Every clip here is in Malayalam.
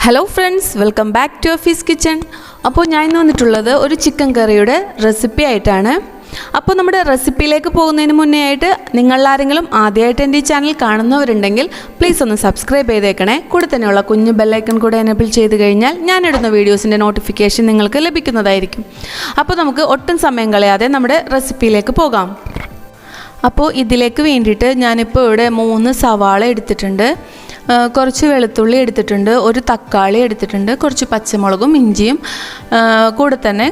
Hello friends, welcome back to office kitchen. അപ്പോൾ ഞാൻ ഇന്ന് വന്നിട്ടുള്ളത് ഒരു ചിക്കൻ കറിയുടെ റെസിപ്പി ആയിട്ടാണ്. അപ്പോൾ നമ്മുടെ റെസിപ്പിയിലേക്ക് പോകുന്നതിന് മുന്നേ ആയിട്ട് നിങ്ങളാരെങ്കിലും ആദ്യമായിട്ട് എൻ്റെ ഈ ചാനൽ കാണുന്നവരുണ്ടെങ്കിൽ പ്ലീസ് ഒന്ന് സബ്സ്ക്രൈബ് ചെയ്തേക്കണേ. കൂടെ തന്നെയുള്ള കുഞ്ഞു ബെല്ലൈക്കൺ കൂടെ എനേബിൾ ചെയ്ത് കഴിഞ്ഞാൽ ഞാനിടുന്ന വീഡിയോസിൻ്റെ നോട്ടിഫിക്കേഷൻ നിങ്ങൾക്ക് ലഭിക്കുന്നതായിരിക്കും. അപ്പോൾ നമുക്ക് ഒട്ടും സമയം കളയാതെ നമ്മുടെ റെസിപ്പിയിലേക്ക് പോകാം. അപ്പോൾ ഇതിലേക്ക് വേണ്ടിയിട്ട് ഞാനിപ്പോൾ ഇവിടെ 3 സവാള എടുത്തിട്ടുണ്ട്, കുറച്ച് വെളുത്തുള്ളി എടുത്തിട്ടുണ്ട്, ഒരു തക്കാളി എടുത്തിട്ടുണ്ട്, കുറച്ച് പച്ചമുളകും ഇഞ്ചിയും കൂടെ തന്നെ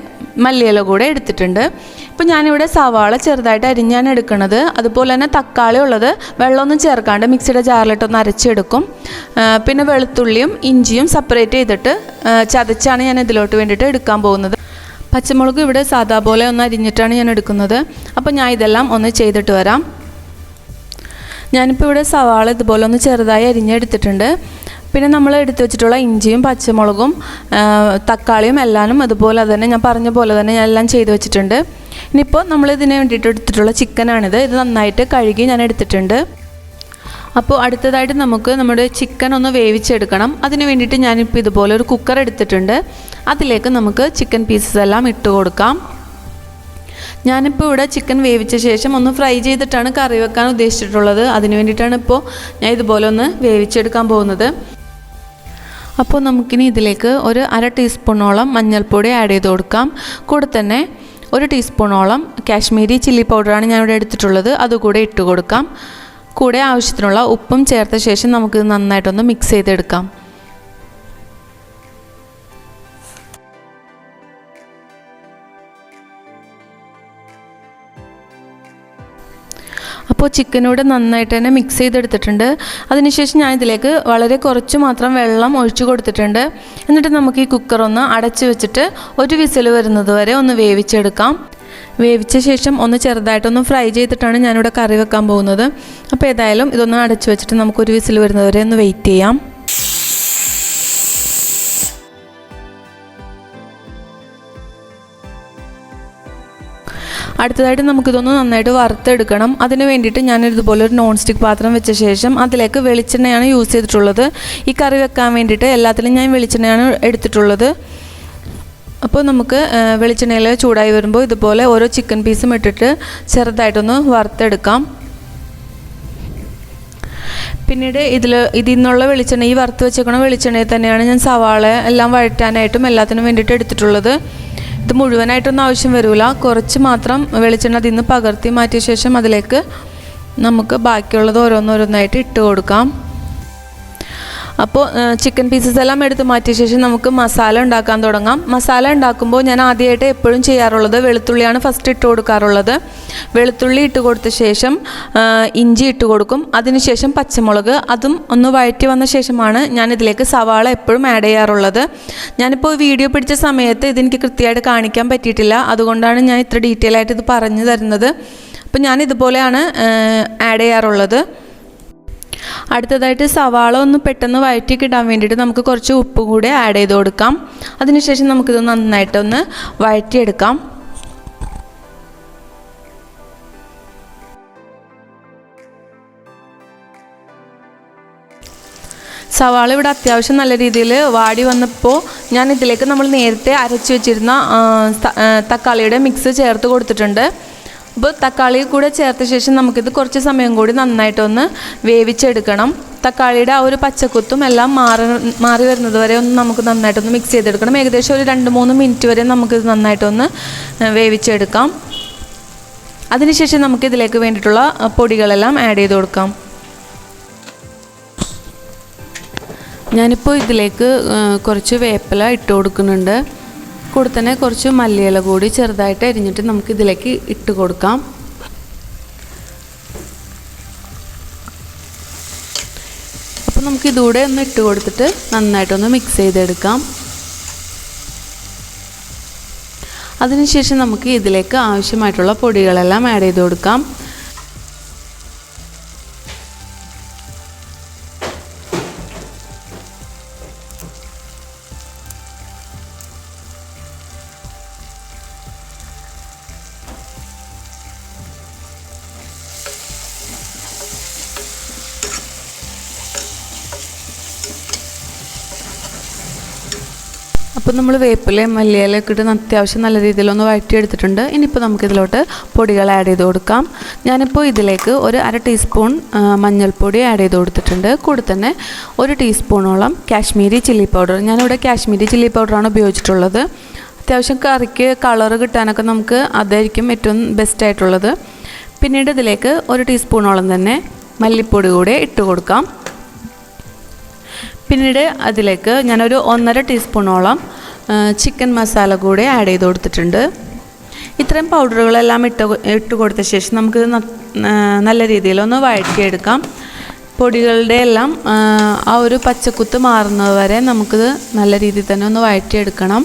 മല്ലിയില കൂടെ എടുത്തിട്ടുണ്ട്. ഇപ്പോൾ ഞാനിവിടെ സവാള ചെറുതായിട്ട് അരിഞ്ഞാണ് എടുക്കുന്നത്. അതുപോലെ തന്നെ തക്കാളി ഉള്ളത് വെള്ളമൊന്നും ചേർക്കാണ്ട് മിക്സിയുടെ ജാറിലിട്ടൊന്ന് അരച്ചെടുക്കും. പിന്നെ വെളുത്തുള്ളിയും ഇഞ്ചിയും സെപ്പറേറ്റ് ചെയ്തിട്ട് ചതച്ചാണ് ഞാൻ ഇതിലോട്ട് വേണ്ടിയിട്ട് എടുക്കാൻ പോകുന്നത്. പച്ചമുളക് ഇവിടെ സാധാ പോലെ ഒന്ന് അരിഞ്ഞിട്ടാണ് ഞാൻ എടുക്കുന്നത്. അപ്പോൾ ഞാൻ ഇതെല്ലാം ഒന്ന് ചെയ്തിട്ട് വരാം. ഞാനിപ്പോൾ ഇവിടെ സവാള ഇതുപോലെ ഒന്ന് ചെറുതായി അരിഞ്ഞെടുത്തിട്ടുണ്ട്. പിന്നെ നമ്മൾ എടുത്തു വെച്ചിട്ടുള്ള ഇഞ്ചിയും പച്ചമുളകും തക്കാളിയും എല്ലാനും അതുപോലെ തന്നെ ഞാൻ പറഞ്ഞ പോലെ തന്നെ ഞാൻ എല്ലാം ചെയ്ത് വെച്ചിട്ടുണ്ട്. ഇനിയിപ്പോൾ നമ്മൾ ഇതിന് വേണ്ടിയിട്ട് എടുത്തിട്ടുള്ള ചിക്കനാണിത്. ഇത് നന്നായിട്ട് കഴുകി ഞാൻ എടുത്തിട്ടുണ്ട്. അപ്പോൾ അടുത്തതായിട്ട് നമുക്ക് നമ്മുടെ ചിക്കൻ ഒന്ന് വേവിച്ചെടുക്കണം. അതിന് വേണ്ടിയിട്ട് ഞാനിപ്പോൾ ഇതുപോലെ ഒരു കുക്കർ എടുത്തിട്ടുണ്ട്. അതിലേക്ക് നമുക്ക് ചിക്കൻ പീസസ് എല്ലാം ഇട്ട് കൊടുക്കാം. ഞാനിപ്പോൾ ഇവിടെ ചിക്കൻ വേവിച്ച ശേഷം ഒന്ന് ഫ്രൈ ചെയ്തിട്ടാണ് കറി വെക്കാൻ ഉദ്ദേശിച്ചിട്ടുള്ളത്. അതിന് വേണ്ടിയിട്ടാണ് ഇപ്പോൾ ഞാൻ ഇതുപോലെ ഒന്ന് വേവിച്ചെടുക്കാൻ പോകുന്നത്. അപ്പോൾ നമുക്കിനി ഇതിലേക്ക് ഒരു 1/2 ടീസ്പൂണോളം മഞ്ഞൾപ്പൊടി ആഡ് ചെയ്ത് കൊടുക്കാം. കൂടെ തന്നെ 1 ടീസ്പൂണോളം കാശ്മീരി ചില്ലി പൗഡറാണ് ഞാൻ ഇവിടെ എടുത്തിട്ടുള്ളത്, അതുകൂടെ ഇട്ട് കൊടുക്കാം. കൂടെ ആവശ്യത്തിനുള്ള ഉപ്പും ചേർത്ത ശേഷം നമുക്ക് നന്നായിട്ടൊന്ന് മിക്സ് ചെയ്തെടുക്കാം. അപ്പോൾ ചിക്കനോട് നന്നായിട്ട് തന്നെ മിക്സ് ചെയ്തെടുത്തിട്ടുണ്ട്. അതിനുശേഷം ഞാൻ ഇതിലേക്ക് വളരെ കുറച്ച് മാത്രം വെള്ളം ഒഴിച്ചു കൊടുത്തിട്ടുണ്ട്. എന്നിട്ട് നമുക്ക് ഈ കുക്കറൊന്ന് അടച്ചു വെച്ചിട്ട് ഒരു വിസിൽ വരുന്നത് വരെ ഒന്ന് വേവിച്ചെടുക്കാം. വേവിച്ച ശേഷം ഒന്ന് ചെറുതായിട്ടൊന്ന് ഫ്രൈ ചെയ്തിട്ടാണ് ഞാനിവിടെ കറി വെക്കാൻ പോകുന്നത്. അപ്പോൾ ഏതായാലും ഇതൊന്ന് അടച്ചു വെച്ചിട്ട് നമുക്കൊരു വിസിൽ വരുന്നത് വരെ ഒന്ന് വെയിറ്റ് ചെയ്യാം. അടുത്തതായിട്ട് നമുക്കിതൊന്ന് നന്നായിട്ട് വറുത്തെടുക്കണം. അതിന് വേണ്ടിയിട്ട് ഞാനിതുപോലെ ഒരു നോൺ സ്റ്റിക്ക് പാത്രം വെച്ച ശേഷം അതിലേക്ക് വെളിച്ചെണ്ണയാണ് യൂസ് ചെയ്തിട്ടുള്ളത്. ഈ കറി വെക്കാൻ വേണ്ടിയിട്ട് എല്ലാത്തിലും ഞാൻ വെളിച്ചെണ്ണയാണ് എടുത്തിട്ടുള്ളത്. അപ്പോൾ നമുക്ക് വെളിച്ചെണ്ണയിൽ ചൂടായി വരുമ്പോൾ ഇതുപോലെ ഓരോ ചിക്കൻ പീസും ഇട്ടിട്ട് ചെറുതായിട്ടൊന്ന് വറുത്തെടുക്കാം. പിന്നീട് ഇതിൽ നിന്നുള്ള വെളിച്ചെണ്ണ, ഈ വറുത്ത് വെച്ചേക്കണ വെളിച്ചെണ്ണയിൽ തന്നെയാണ് ഞാൻ സവാള എല്ലാം വഴറ്റാനായിട്ടും എല്ലാത്തിനും വേണ്ടിയിട്ട് എടുത്തിട്ടുള്ളത്. ഇത് മുഴുവനായിട്ടൊന്നും ആവശ്യം വരില്ല, കുറച്ച് മാത്രം വെളിച്ചെണ്ണ അതിൽ നിന്ന് പകർത്തി മാറ്റിയ ശേഷം അതിലേക്ക് നമുക്ക് ബാക്കിയുള്ളത് ഓരോന്നോരോന്നായിട്ട് ഇട്ട് കൊടുക്കാം. അപ്പോൾ ചിക്കൻ പീസസ് എല്ലാം എടുത്ത് മാറ്റിയ ശേഷം നമുക്ക് മസാല ഉണ്ടാക്കാൻ തുടങ്ങാം. മസാല ഉണ്ടാക്കുമ്പോൾ ഞാൻ ആദ്യമായിട്ട് എപ്പോഴും ചെയ്യാറുള്ളത് വെളുത്തുള്ളിയാണ് ഫസ്റ്റ് ഇട്ട് കൊടുക്കാറുള്ളത്. വെളുത്തുള്ളി ഇട്ട് കൊടുത്ത ശേഷം ഇഞ്ചി ഇട്ട് കൊടുക്കും. അതിനുശേഷം പച്ചമുളക്, അതും ഒന്ന് വഴറ്റി വന്ന ശേഷമാണ് ഞാനിതിലേക്ക് സവാള എപ്പോഴും ആഡ് ചെയ്യാറുള്ളത്. ഞാനിപ്പോൾ വീഡിയോ പിടിച്ച സമയത്ത് ഇതെനിക്ക് കൃത്യമായിട്ട് കാണിക്കാൻ പറ്റിയിട്ടില്ല, അതുകൊണ്ടാണ് ഞാൻ ഇത്ര ഡീറ്റെയിൽ ആയിട്ട് ഇത് പറഞ്ഞു തരുന്നത്. അപ്പോൾ ഞാനിതുപോലെയാണ് ആഡ് ചെയ്യാറുള്ളത്. അടുത്തതായിട്ട് സവാള ഒന്ന് പെട്ടെന്ന് വഴറ്റി കിട്ടാൻ വേണ്ടിയിട്ട് നമുക്ക് കുറച്ച് ഉപ്പ് കൂടെ ആഡ് ചെയ്ത് കൊടുക്കാം. അതിനുശേഷം നമുക്കിത് നന്നായിട്ടൊന്ന് വഴറ്റിയെടുക്കാം. സവാള ഇവിടെ അത്യാവശ്യം നല്ല രീതിയിൽ വാടി വന്നപ്പോൾ ഞാൻ ഇതിലേക്ക് നമ്മൾ നേരത്തെ അരച്ച് വെച്ചിരുന്ന തക്കാളിയുടെ മിക്സ് ചേർത്ത് കൊടുത്തിട്ടുണ്ട്. അപ്പോൾ തക്കാളി കൂടെ ചേർത്ത ശേഷം നമുക്കിത് കുറച്ച് സമയം കൂടി നന്നായിട്ടൊന്ന് വേവിച്ചെടുക്കണം. തക്കാളിയുടെ ആ ഒരു പച്ചക്കുത്തും എല്ലാം മാറി വരുന്നത് വരെ ഒന്ന് നമുക്ക് നന്നായിട്ടൊന്ന് മിക്സ് ചെയ്തെടുക്കണം. ഏകദേശം ഒരു 2-3 മിനിറ്റ് വരെ നമുക്കിത് നന്നായിട്ടൊന്ന് വേവിച്ചെടുക്കാം. അതിനുശേഷം നമുക്കിതിലേക്ക് വേണ്ടിയിട്ടുള്ള പൊടികളെല്ലാം ആഡ് ചെയ്ത് കൊടുക്കാം. ഞാനിപ്പോൾ ഇതിലേക്ക് കുറച്ച് വേപ്പില ഇട്ട് കൊടുക്കുന്നുണ്ട്. കൂടെ തന്നെ കുറച്ച് മല്ലിയില കൂടി ചെറുതായിട്ട് അരിഞ്ഞിട്ട് നമുക്കിതിലേക്ക് ഇട്ട് കൊടുക്കാം. അപ്പോൾ നമുക്കിതൂടെ ഒന്ന് ഇട്ട് കൊടുത്തിട്ട് നന്നായിട്ടൊന്ന് മിക്സ് ചെയ്തെടുക്കാം. അതിനുശേഷം നമുക്ക് ഇതിലേക്ക് ആവശ്യമായിട്ടുള്ള പൊടികളെല്ലാം ആഡ് ചെയ്ത് കൊടുക്കാം. അപ്പോൾ നമ്മൾ വേപ്പിലയും മല്ലിയിലയൊക്കെ ഇട്ട് അത്യാവശ്യം നല്ല രീതിയിലൊന്ന് വഴറ്റിയെടുത്തിട്ടുണ്ട്. ഇനിയിപ്പോൾ നമുക്കിതിലോട്ട് പൊടികൾ ആഡ് ചെയ്ത് കൊടുക്കാം. ഞാനിപ്പോൾ ഇതിലേക്ക് ഒരു 1/2 ടീസ്പൂൺ മഞ്ഞൾപ്പൊടി ആഡ് ചെയ്ത് കൊടുത്തിട്ടുണ്ട്. കൂടെ തന്നെ 1 ടീസ്പൂണോളം കാശ്മീരി ചില്ലി പൗഡർ. ഞാനിവിടെ കാശ്മീരി ചില്ലി പൗഡറാണ് ഉപയോഗിച്ചിട്ടുള്ളത്. അത്യാവശ്യം കറിക്ക് കളറ് കിട്ടാനൊക്കെ നമുക്ക് അതായിരിക്കും ഏറ്റവും ബെസ്റ്റായിട്ടുള്ളത്. പിന്നീട് ഇതിലേക്ക് 1 ടീസ്പൂണോളം തന്നെ മല്ലിപ്പൊടി കൂടെ ഇട്ട് കൊടുക്കാം. പിന്നീട് അതിലേക്ക് ഞാനൊരു 1.5 ടീസ്പൂണോളം ചിക്കൻ മസാല കൂടെ ആഡ് ചെയ്ത് കൊടുത്തിട്ടുണ്ട്. ഇത്രയും പൗഡറുകളെല്ലാം ഇട്ട് കൊടുത്ത ശേഷം നമുക്ക് നല്ല രീതിയിലൊന്ന് വഴറ്റിയെടുക്കാം. പൊടികളുടെ എല്ലാം ആ ഒരു പച്ചക്കുത്ത് മാറുന്നത് വരെ നമുക്കിത് നല്ല രീതിയിൽ തന്നെ ഒന്ന് വഴറ്റിയെടുക്കണം.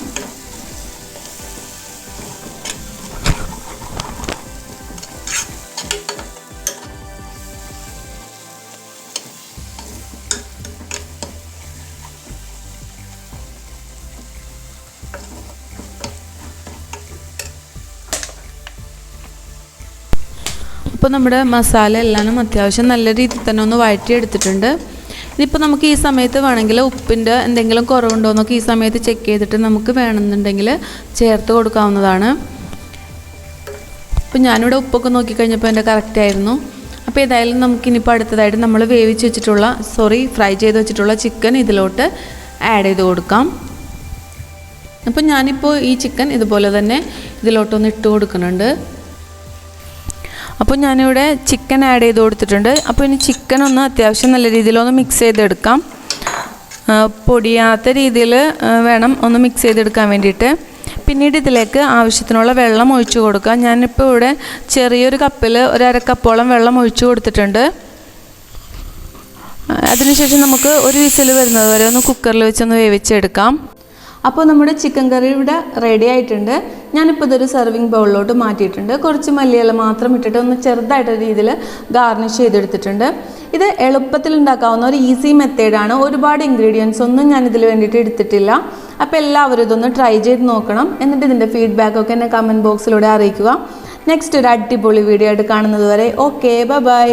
അപ്പോൾ നമ്മുടെ മസാല എല്ലാം അത്യാവശ്യം നല്ല രീതിയിൽ തന്നെ ഒന്ന് വഴറ്റിയെടുത്തിട്ടുണ്ട്. ഇതിപ്പോൾ നമുക്ക് ഈ സമയത്ത് വേണമെങ്കിൽ ഉപ്പിൻ്റെ എന്തെങ്കിലും കുറവുണ്ടോ എന്നൊക്കെ ഈ സമയത്ത് ചെക്ക് ചെയ്തിട്ട് നമുക്ക് വേണമെന്നുണ്ടെങ്കിൽ ചേർത്ത് കൊടുക്കാവുന്നതാണ്. അപ്പോൾ ഞാനിവിടെ ഉപ്പൊക്കെ നോക്കിക്കഴിഞ്ഞപ്പോൾ എൻ്റെ കറക്റ്റ് ആയിരുന്നു. അപ്പോൾ ഏതായാലും നമുക്കിനിപ്പോൾ അടുത്തതായിട്ട് നമ്മൾ ഫ്രൈ ചെയ്ത് വെച്ചിട്ടുള്ള ചിക്കൻ ഇതിലോട്ട് ആഡ് ചെയ്ത് കൊടുക്കാം. അപ്പോൾ ഞാനിപ്പോൾ ഈ ചിക്കൻ ഇതുപോലെ തന്നെ ഇതിലോട്ടൊന്ന് ഇട്ട് കൊടുക്കുന്നുണ്ട്. അപ്പോൾ ഞാനിവിടെ ചിക്കൻ ആഡ് ചെയ്ത് കൊടുത്തിട്ടുണ്ട്. അപ്പോൾ ഇനി ചിക്കൻ ഒന്ന് അത്യാവശ്യം നല്ല രീതിയിലൊന്ന് മിക്സ് ചെയ്തെടുക്കാം. പൊടിയാത്ത രീതിയിൽ വേണം ഒന്ന് മിക്സ് ചെയ്തെടുക്കാൻ വേണ്ടിയിട്ട്. പിന്നീട് ഇതിലേക്ക് ആവശ്യത്തിനുള്ള വെള്ളം ഒഴിച്ചു കൊടുക്കാം. ഞാനിപ്പോൾ ഇവിടെ ചെറിയൊരു കപ്പിൽ 1/2 കപ്പോളം വെള്ളം ഒഴിച്ചു കൊടുത്തിട്ടുണ്ട്. അതിനുശേഷം നമുക്ക് ഒരു വിസിൽ വരുന്നത് വരെ ഒന്ന് കുക്കറിൽ വെച്ചൊന്ന് വേവിച്ചെടുക്കാം. അപ്പോൾ നമ്മുടെ ചിക്കൻ കറി ഇവിടെ റെഡി ആയിട്ടുണ്ട്. ഞാനിപ്പോൾ ഇതൊരു സെർവിങ് ബൗളിലോട്ട് മാറ്റിയിട്ടുണ്ട്. കുറച്ച് മല്ലിയില മാത്രം ഇട്ടിട്ട് ഒന്ന് ചെറുതായിട്ടൊരു രീതിയിൽ ഗാർണിഷ് ചെയ്തെടുത്തിട്ടുണ്ട്. ഇത് എളുപ്പത്തിൽ ഉണ്ടാക്കാവുന്ന ഒരു ഈസി മെത്തേഡാണ്. ഒരുപാട് ഇൻഗ്രീഡിയൻസ് ഒന്നും ഞാൻ ഇതിൽ വേണ്ടിയിട്ട് എടുത്തിട്ടില്ല. അപ്പോൾ എല്ലാവരും ഇതൊന്ന് ട്രൈ ചെയ്ത് നോക്കണം. എന്നിട്ട് ഇതിൻ്റെ ഫീഡ്ബാക്കൊക്കെ എന്നെ കമൻറ്റ് ബോക്സിലൂടെ അറിയിക്കുക. നെക്സ്റ്റ് ഒരു അടിപൊളി വീഡിയോ ആയിട്ട് കാണുന്നത് വരെ ഓക്കെ, ബൈ.